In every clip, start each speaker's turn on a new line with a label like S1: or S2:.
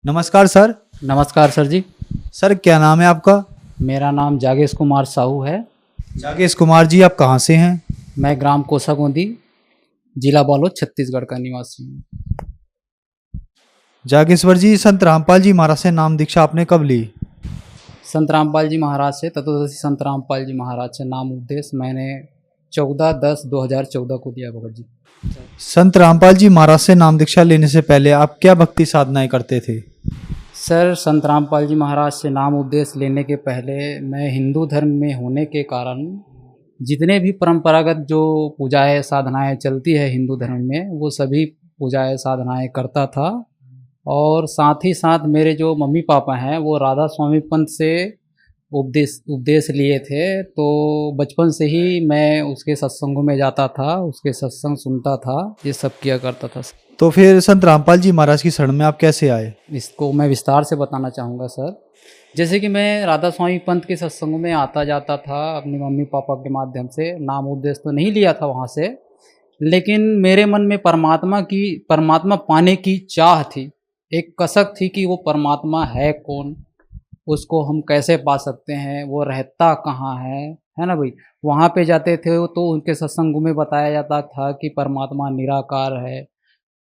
S1: नमस्कार सर।
S2: नमस्कार सर जी।
S1: सर क्या नाम है आपका?
S2: मेरा नाम जागेश कुमार साहू है।
S1: जागेश कुमार जी, आप कहाँ से हैं?
S2: मैं ग्राम कोसागोंदी, जिला बालोद, छत्तीसगढ़ का निवासी हूँ।
S1: जागेश्वर जी, संत रामपाल जी महाराज से नाम दीक्षा आपने कब ली?
S2: संत रामपाल जी महाराज से, तत्वदर्शी संत रामपाल जी महाराज से नाम उपदेश मैंने 14/10/2014 को दिया भगत जी।
S1: संत रामपाल जी महाराज से नाम दीक्षा लेने से पहले आप क्या भक्ति साधनाएं करते थे?
S2: सर, संत रामपाल जी महाराज से नाम उपदेश लेने के पहले मैं हिंदू धर्म में होने के कारण जितने भी परंपरागत जो पूजाएँ साधनाएँ चलती है हिंदू धर्म में, वो सभी पूजाएँ साधनाएँ करता था। और साथ ही साथ मेरे जो मम्मी पापा हैं वो राधा स्वामी पंथ से उपदेश लिए थे, तो बचपन से ही मैं उसके सत्संगों में जाता था, उसके सत्संग सुनता था, ये सब किया करता था।
S1: तो फिर संत रामपाल जी महाराज की शरण में आप कैसे आए?
S2: इसको मैं विस्तार से बताना चाहूँगा सर। जैसे कि मैं राधा स्वामी पंथ के सत्संगों में आता जाता था अपने मम्मी पापा के माध्यम से, नाम उपदेश तो नहीं लिया था वहाँ से, लेकिन मेरे मन में परमात्मा पाने की चाह थी, एक कसक थी कि वो परमात्मा है कौन, उसको हम कैसे पा सकते हैं, वो रहता कहाँ है ना भाई। वहाँ पे जाते थे तो उनके सत्संगों में बताया जाता था कि परमात्मा निराकार है,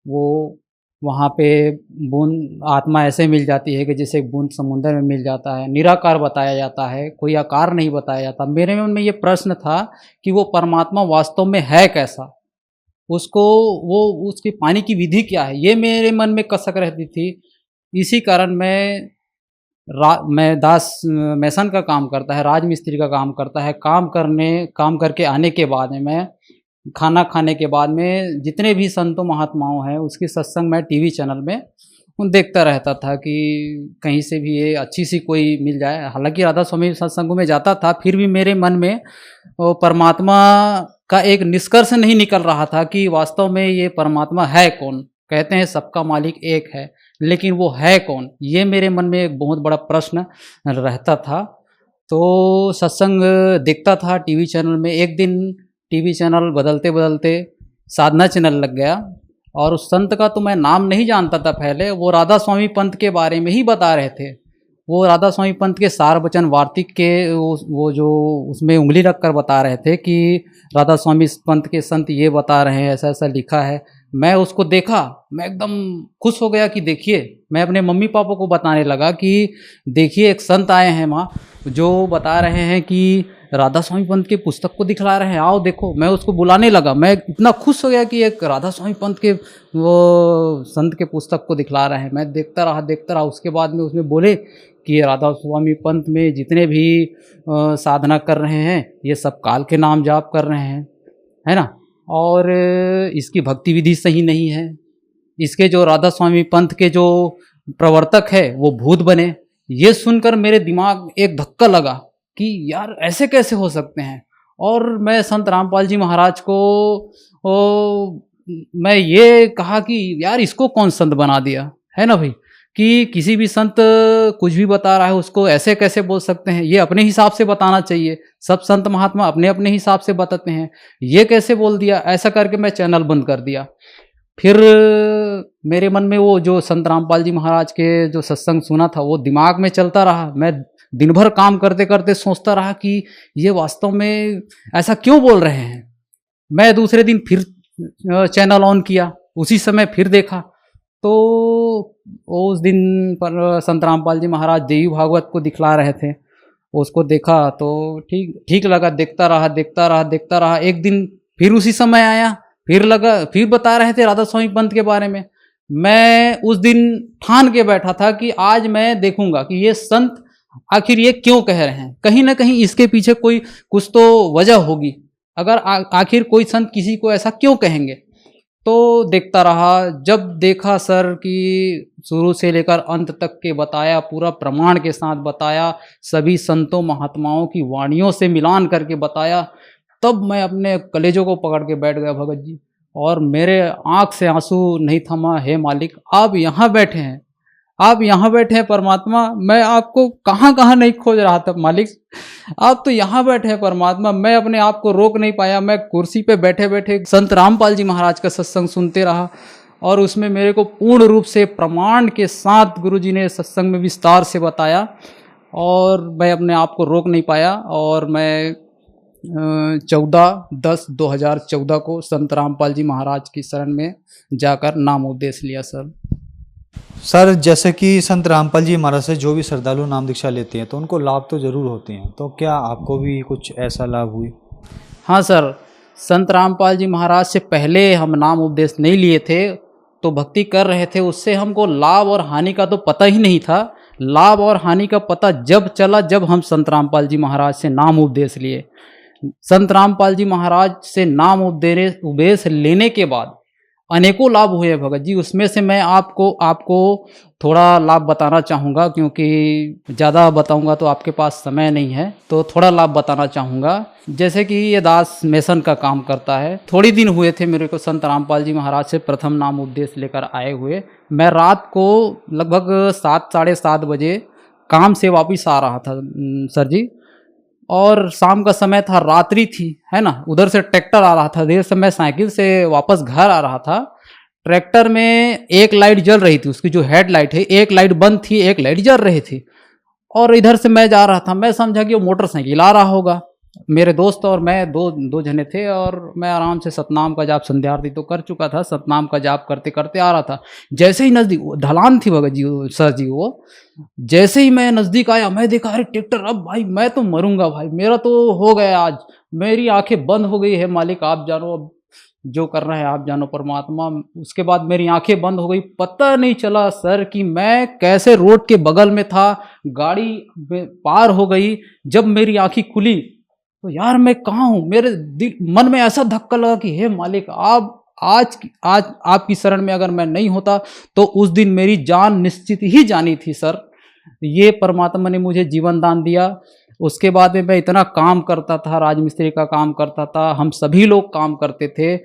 S2: वो वहाँ पे बूंद आत्मा ऐसे मिल जाती है कि जैसे एक बूंद समुंदर में मिल जाता है, निराकार बताया जाता है, कोई आकार नहीं बताया जाता। मेरे मन में ये प्रश्न था कि वो परमात्मा वास्तव में है कैसा, उसको वो उसकी पाने की विधि क्या है, ये मेरे मन में कसक रहती थी। इसी कारण मैं दास मैसन का काम करता है, राजमिस्त्री का काम करता है, काम करके आने के बाद में मैं खाना खाने के बाद में जितने भी संतों महात्माओं हैं उसकी सत्संग मैं टीवी चैनल में उन देखता रहता था कि कहीं से भी ये अच्छी सी कोई मिल जाए। हालांकि राधा स्वामी सत्संगों में जाता था, फिर भी मेरे मन में वो परमात्मा का एक निष्कर्ष नहीं निकल रहा था कि वास्तव में ये परमात्मा है कौन। कहते हैं सबका मालिक एक है, लेकिन वो है कौन, ये मेरे मन में एक बहुत बड़ा प्रश्न रहता था। तो सत्संग देखता था टीवी चैनल में। एक दिन टीवी चैनल बदलते बदलते साधना चैनल लग गया, और उस संत का तो मैं नाम नहीं जानता था पहले, वो राधा स्वामी पंथ के बारे में ही बता रहे थे। वो राधा स्वामी पंथ के सार वचन वार्तिक के वो जो उसमें उंगली रख कर बता रहे थे कि राधा स्वामी पंथ के संत ये बता रहे हैं, ऐसा ऐसा लिखा है। मैं उसको देखा, मैं एकदम खुश हो गया कि देखिए, मैं अपने मम्मी पापा को बताने लगा कि देखिए एक संत आए हैं माँ, जो बता रहे हैं कि राधा स्वामी पंथ के पुस्तक को दिखला रहे हैं, आओ देखो। मैं उसको बुलाने लगा, मैं इतना खुश हो गया कि एक राधा स्वामी पंथ के वो संत के पुस्तक को दिखला रहे हैं। मैं देखता रहा। उसके बाद में उसमें बोले कि राधा स्वामी पंथ में जितने भी साधना कर रहे हैं ये सब काल के नाम जाप कर रहे हैं, है ना, और इसकी भक्ति विधि सही नहीं है। इसके जो राधा स्वामी पंथ के जो प्रवर्तक है वो भूत बने। ये सुनकर मेरे दिमाग एक धक्का लगा कि यार ऐसे कैसे हो सकते हैं। और मैं संत रामपाल जी महाराज को मैं ये कहा कि यार इसको कौन संत बना दिया, है ना भाई, कि किसी भी संत कुछ भी बता रहा है उसको ऐसे कैसे बोल सकते हैं, ये अपने हिसाब से बताना चाहिए। सब संत महात्मा अपने अपने हिसाब से बताते हैं, ये कैसे बोल दिया। ऐसा करके मैं चैनल बंद कर दिया। फिर मेरे मन में वो जो संत रामपाल जी महाराज के जो सत्संग सुना था वो दिमाग में चलता रहा। मैं दिन भर काम करते करते सोचता रहा कि ये वास्तव में ऐसा क्यों बोल रहे हैं। मैं दूसरे दिन फिर चैनल ऑन किया, उसी समय फिर देखा, तो उस दिन पर संत रामपाल जी महाराज देवी भागवत को दिखला रहे थे। उसको देखा तो ठीक ठीक लगा, देखता रहा। एक दिन फिर उसी समय आया, फिर बता रहे थे राधा स्वामी पंथ के बारे में। मैं उस दिन ठान के बैठा था कि आज मैं देखूंगा कि ये संत आखिर ये क्यों कह रहे हैं। कहीं ना कहीं इसके पीछे कोई कुछ तो वजह होगी। अगर आखिर कोई संत किसी को ऐसा क्यों कहेंगे। तो देखता रहा। जब देखा सर कि शुरू से लेकर अंत तक के बताया, पूरा प्रमाण के साथ बताया, सभी संतों महात्माओं की वाणियों से मिलान करके बताया, तब मैं अपने कलेजों को पकड़ के बैठ गया भगत जी। और मेरे आंख से आंसू नहीं थमा। हे मालिक, आप यहाँ बैठे हैं, आप यहाँ बैठे हैं परमात्मा। मैं आपको कहाँ कहाँ नहीं खोज रहा था मालिक, आप तो यहाँ बैठे हैं परमात्मा। मैं अपने आप को रोक नहीं पाया। मैं कुर्सी पे बैठे बैठे संत रामपाल जी महाराज का सत्संग सुनते रहा। और उसमें मेरे को पूर्ण रूप से प्रमाण के साथ गुरुजी ने सत्संग में विस्तार से बताया और मैं अपने आप को रोक नहीं पाया और मैं 14/10/2014 को संत रामपाल जी महाराज की शरण में जाकर नाम उपदेश लिया सर।
S1: सर जैसे कि संत रामपाल जी महाराज से जो भी श्रद्धालु नाम दीक्षा लेते हैं तो उनको लाभ तो जरूर होते हैं, तो क्या आपको भी कुछ ऐसा लाभ हुई?
S2: हाँ सर, संत रामपाल जी महाराज से पहले हम नाम उपदेश नहीं लिए थे तो भक्ति कर रहे थे, उससे हमको लाभ और हानि का तो पता ही नहीं था। लाभ और हानि का पता जब चला जब हम संत रामपाल जी महाराज से नाम उपदेश लिए। संत रामपाल जी महाराज से नाम उपदेश लेने के बाद अनेकों लाभ हुए हैं भगत जी। उसमें से मैं आपको थोड़ा लाभ बताना चाहूँगा, क्योंकि ज़्यादा बताऊँगा तो आपके पास समय नहीं है, तो थोड़ा लाभ बताना चाहूँगा। जैसे कि ये दास मेसन का काम करता है। थोड़ी दिन हुए थे मेरे को संत रामपाल जी महाराज से प्रथम नाम उपदेश लेकर आए हुए। मैं रात को लगभग 7 साढ़े 7 बजे काम से वापस आ रहा था सर जी, और शाम का समय था, रात्रि थी, है ना। उधर से ट्रैक्टर आ रहा था, देर से मैं साइकिल से वापस घर आ रहा था। ट्रैक्टर में एक लाइट जल रही थी, उसकी जो हेडलाइट है, एक लाइट बंद थी, एक लाइट जल रही थी। और इधर से मैं जा रहा था, मैं समझा कि वो मोटरसाइकिल आ रहा होगा। मेरे दोस्त और मैं दो जने थे और मैं आराम से सतनाम का जाप संध्या आरती तो कर चुका था, सतनाम का जाप करते करते आ रहा था। जैसे ही नज़दीक ढलान थी भगत जी सर जी, वो जैसे ही मैं नज़दीक आया, मैं देखा अरे ट्रैक्टर, अब भाई मैं तो मरूंगा भाई, मेरा तो हो गया आज, मेरी आंखें बंद हो गई है। मालिक आप जानो, अब जो कर रहा है आप जानो परमात्मा। उसके बाद मेरी आंखें बंद हो गई, पता नहीं चला सर कि मैं कैसे रोड के बगल में था, गाड़ी पार हो गई। जब मेरी आंखें खुली तो यार मैं कहाँ हूँ, मेरे मन में ऐसा धक्का लगा कि हे मालिक आप आज आपकी शरण में अगर मैं नहीं होता तो उस दिन मेरी जान निश्चित ही जानी थी सर। ये परमात्मा ने मुझे जीवन दान दिया। उसके बाद में मैं इतना काम करता था, राजमिस्त्री का काम करता था, हम सभी लोग काम करते थे।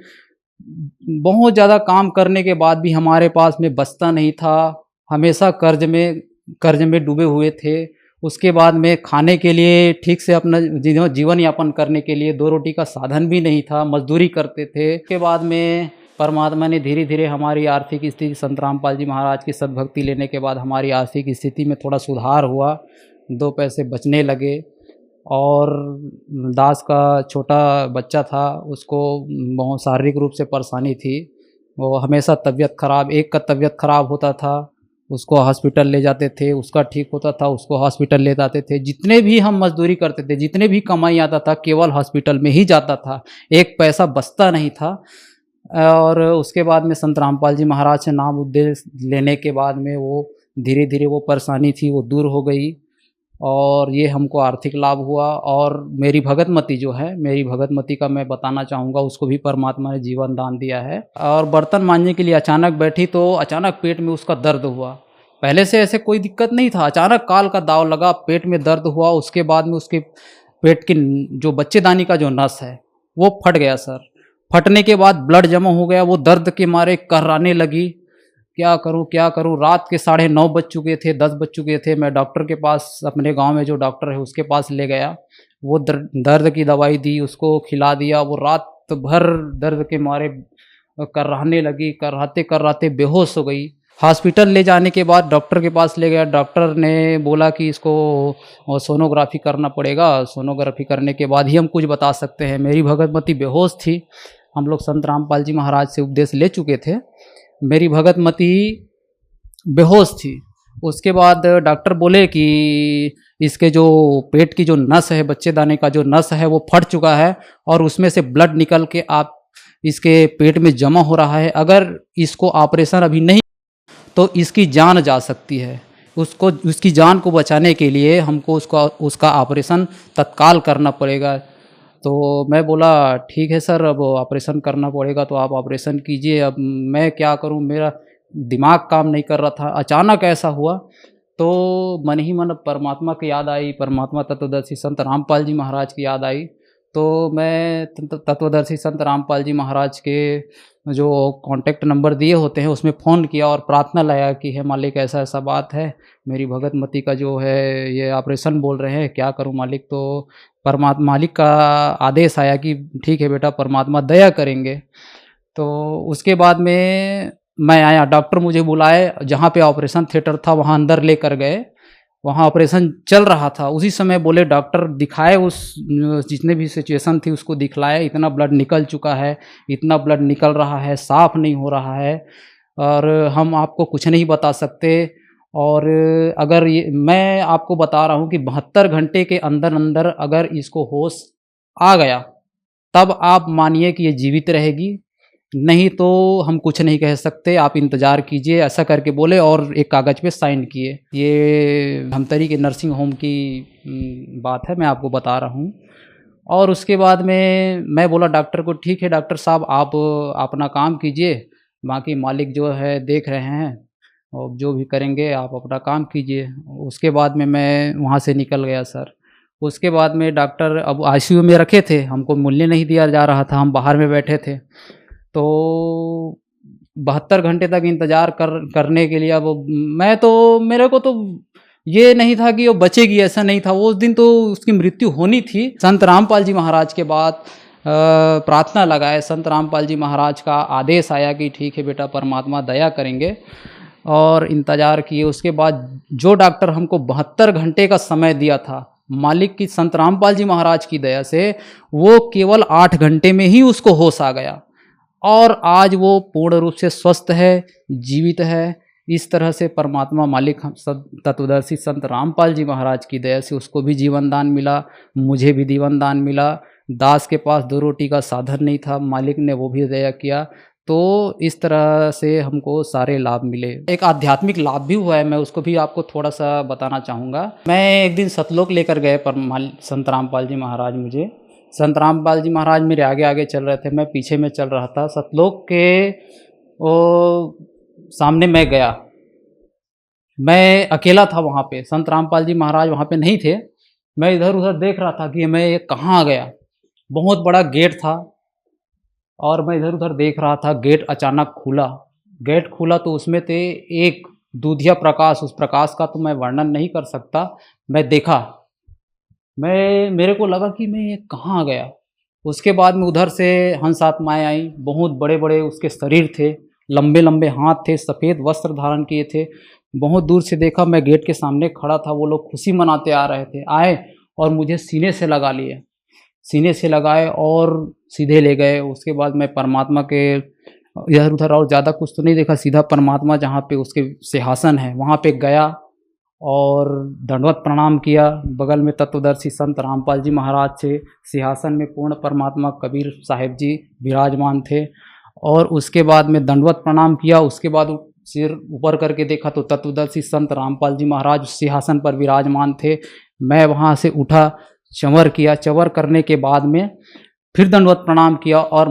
S2: बहुत ज़्यादा काम करने के बाद भी हमारे पास में बचता नहीं था, हमेशा कर्ज में डूबे हुए थे। उसके बाद में खाने के लिए, ठीक से अपना जीवन यापन करने के लिए 2 रोटी का साधन भी नहीं था, मजदूरी करते थे। उसके बाद में परमात्मा ने धीरे धीरे हमारी आर्थिक स्थिति, संत रामपाल जी महाराज की सद्भक्ति लेने के बाद हमारी आर्थिक स्थिति में थोड़ा सुधार हुआ, 2 पैसे बचने लगे। और दास का छोटा बच्चा था, उसको बहुत शारीरिक रूप से परेशानी थी, वो हमेशा तबीयत खराब, एक का तबीयत खराब होता था उसको हॉस्पिटल ले जाते थे, उसका ठीक होता था उसको हॉस्पिटल ले जाते थे। जितने भी हम मजदूरी करते थे, जितने भी कमाई आता था, केवल हॉस्पिटल में ही जाता था, एक पैसा बचता नहीं था। और उसके बाद में संत रामपाल जी महाराज से नाम उपदेश लेने के बाद में वो धीरे धीरे वो परेशानी थी वो दूर हो गई और ये हमको आर्थिक लाभ हुआ। और मेरी भगतमती जो है, मेरी भगतमती का मैं बताना चाहूँगा, उसको भी परमात्मा ने जीवन दान दिया है। और बर्तन मांजने के लिए अचानक बैठी तो अचानक पेट में उसका दर्द हुआ। पहले से ऐसे कोई दिक्कत नहीं था, अचानक काल का दाव लगा, पेट में दर्द हुआ। उसके बाद में उसके पेट की जो बच्चेदानी का जो नस है वो फट गया सर। फटने के बाद ब्लड जमा हो गया, वो दर्द के मारे कर्राने लगी। क्या करूं क्या करूं, रात के 9:30 बज चुके थे, 10 बज चुके थे। मैं डॉक्टर के पास, अपने गांव में जो डॉक्टर है उसके पास ले गया, वो दर्द की दवाई दी, उसको खिला दिया। वो रात भर दर्द के मारे कर्राने लगी, कर्राते कर्राते बेहोश हो गई। हॉस्पिटल ले जाने के बाद डॉक्टर के पास ले गया, डॉक्टर ने बोला कि इसको सोनोग्राफी करना पड़ेगा, सोनोग्राफी करने के बाद ही हम कुछ बता सकते हैं। मेरी भगतमती बेहोश थी, हम लोग संत रामपाल जी महाराज से उपदेश ले चुके थे, मेरी भगतमती बेहोश थी। उसके बाद डॉक्टर बोले कि इसके जो पेट की जो नस है, बच्चेदानी का जो नस है वो फट चुका है और उसमें से ब्लड निकल के आप इसके पेट में जमा हो रहा है। अगर इसको ऑपरेशन अभी नहीं तो इसकी जान जा सकती है। उसकी जान को बचाने के लिए हमको उसका ऑपरेशन तत्काल करना पड़ेगा। तो मैं बोला ठीक है सर, अब ऑपरेशन करना पड़ेगा तो आप ऑपरेशन कीजिए। अब मैं क्या करूं, मेरा दिमाग काम नहीं कर रहा था। अचानक ऐसा हुआ तो मन ही मन परमात्मा की याद आई, परमात्मा तत्वदर्शी संत रामपाल जी महाराज की याद आई। तो मैं तत्वदर्शी संत रामपाल जी महाराज के जो कॉन्टैक्ट नंबर दिए होते हैं उसमें फ़ोन किया और प्रार्थना लाया कि हे मालिक ऐसा ऐसा बात है, मेरी भगतमती का जो है ये ऑपरेशन बोल रहे हैं, क्या करूं मालिक। तो परमात्मा मालिक का आदेश आया कि ठीक है बेटा, परमात्मा दया करेंगे। तो उसके बाद में मैं आया, डॉक्टर मुझे बुलाए, जहाँ पे ऑपरेशन थिएटर था वहाँ अंदर लेकर गए, वहाँ ऑपरेशन चल रहा था। उसी समय बोले डॉक्टर दिखाए, उस जितने भी सिचुएशन थी उसको दिखलाए, इतना ब्लड निकल चुका है, इतना ब्लड निकल रहा है, साफ नहीं हो रहा है और हम आपको कुछ नहीं बता सकते। और अगर ये मैं आपको बता रहा हूँ कि 72 घंटे के अंदर अंदर अगर इसको होश आ गया तब आप मानिए कि ये जीवित रहेगी, नहीं तो हम कुछ नहीं कह सकते, आप इंतज़ार कीजिए, ऐसा करके बोले और एक कागज़ पे साइन किए। ये धमतरी के नर्सिंग होम की बात है, मैं आपको बता रहा हूँ। और उसके बाद में मैं बोला डॉक्टर को, ठीक है डॉक्टर साहब, आप अपना काम कीजिए, बाकी मालिक जो है देख रहे हैं और जो भी करेंगे आप अपना काम कीजिए। उसके बाद में मैं वहाँ से निकल गया सर। उसके बाद में डॉक्टर अब आईसीयू में रखे थे, हमको मिलने नहीं दिया जा रहा था, हम बाहर में बैठे थे। तो 72 घंटे तक इंतज़ार करने के लिए अब मेरे को तो ये नहीं था कि वो बचेगी, ऐसा नहीं था। उस दिन तो उसकी मृत्यु होनी थी। संत रामपाल जी महाराज के बाद प्रार्थना लगाए, संत रामपाल जी महाराज का आदेश आया कि ठीक है बेटा, परमात्मा दया करेंगे, और इंतज़ार किए। उसके बाद जो डॉक्टर हमको 72 घंटे का समय दिया था, मालिक की, संत रामपाल जी महाराज की दया से वो केवल 8 घंटे में ही उसको होश आ गया और आज वो पूर्ण रूप से स्वस्थ है, जीवित है। इस तरह से परमात्मा मालिक तत्वदर्शी संत रामपाल जी महाराज की दया से उसको भी जीवन दान मिला, मुझे भी जीवन दान मिला। दास के पास 2 रोटी का साधन नहीं था, मालिक ने वो भी दया किया। तो इस तरह से हमको सारे लाभ मिले। एक आध्यात्मिक लाभ भी हुआ है, मैं उसको भी आपको थोड़ा सा बताना चाहूँगा। मैं एक दिन सतलोक लेकर गए संत रामपाल जी महाराज मुझे। संत रामपाल जी महाराज मेरे आगे आगे चल रहे थे, मैं पीछे में चल रहा था। सतलोक के सामने मैं गया, मैं अकेला था वहाँ पे, संत रामपाल जी महाराज वहाँ पे नहीं थे। मैं इधर उधर देख रहा था कि मैं ये कहाँ आ गया। बहुत बड़ा गेट था और मैं इधर उधर देख रहा था, गेट अचानक खुला। गेट खुला तो उसमें थे एक दूधिया प्रकाश, उस प्रकाश का तो मैं वर्णन नहीं कर सकता। मैं देखा, मेरे को लगा कि मैं ये कहाँ आ गया। उसके बाद में उधर से हंस आत्माएँ आई, बहुत बड़े बड़े उसके शरीर थे, लंबे लंबे हाथ थे, सफ़ेद वस्त्र धारण किए थे। बहुत दूर से देखा, मैं गेट के सामने खड़ा था, वो लोग खुशी मनाते आ रहे थे। आए और मुझे सीने से लगा लिए, सीने से लगाए और सीधे ले गए। उसके बाद मैं परमात्मा के इधर उधर और ज़्यादा कुछ तो नहीं देखा, सीधा परमात्मा जहाँ पे उसके सिंहासन है वहाँ पे गया और दंडवत प्रणाम किया। बगल में तत्वदर्शी संत रामपाल जी महाराज थे, सिंहासन में पूर्ण परमात्मा कबीर साहिब जी विराजमान थे। और उसके बाद में दंडवत प्रणाम किया। उसके बाद सिर ऊपर करके देखा तो तत्वदर्शी संत रामपाल जी महाराज सिंहासन पर विराजमान थे। मैं वहाँ से उठा, चंवर किया, चंवर करने के बाद में फिर दंडवत प्रणाम किया और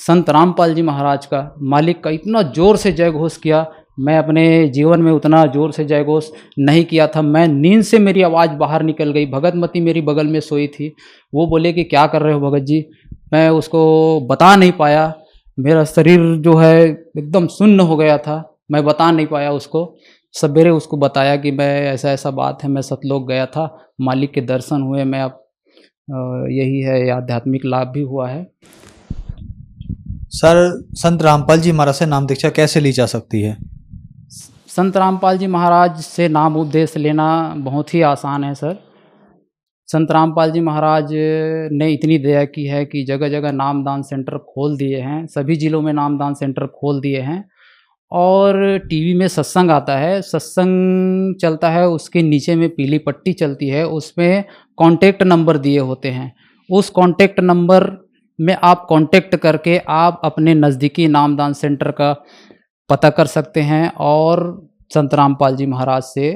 S2: संत रामपाल जी महाराज का, मालिक का इतना ज़ोर से जय घोष किया। मैं अपने जीवन में उतना ज़ोर से जय घोष नहीं किया था। मैं नींद से मेरी आवाज़ बाहर निकल गई। भगतमती मेरी बगल में सोई थी, वो बोले कि क्या कर रहे हो भगत जी। मैं उसको बता नहीं पाया, मेरा शरीर जो है एकदम सुन्न हो गया था, मैं बता नहीं पाया उसको। सवेरे उसको बताया कि मैं ऐसा ऐसा बात है, मैं सतलोक गया था, मालिक के दर्शन हुए, मैं अब यही है, आध्यात्मिक लाभ भी हुआ है।
S1: सर, संत रामपाल जी महाराज से नाम दीक्षा कैसे ली जा सकती है?
S2: संत रामपाल जी महाराज से नाम उपदेश लेना बहुत ही आसान है सर। संत रामपाल जी महाराज ने इतनी दया की है कि जगह जगह नामदान सेंटर खोल दिए हैं, सभी ज़िलों में नामदान सेंटर खोल दिए हैं। और टीवी में सत्संग आता है, सत्संग चलता है, उसके नीचे में पीली पट्टी चलती है, उसमें कॉन्टेक्ट नंबर दिए होते हैं। उस कॉन्टेक्ट नंबर में आप कॉन्टेक्ट करके आप अपने नज़दीकी नामदान सेंटर का पता कर सकते हैं और संत रामपाल जी महाराज से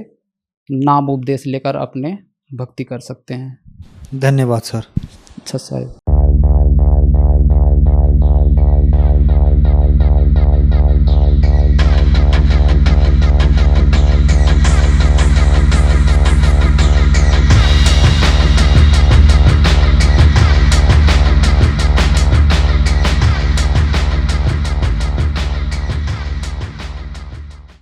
S2: नाम उपदेश लेकर अपने भक्ति कर सकते हैं।
S1: धन्यवाद सर।
S2: अच्छा साहब।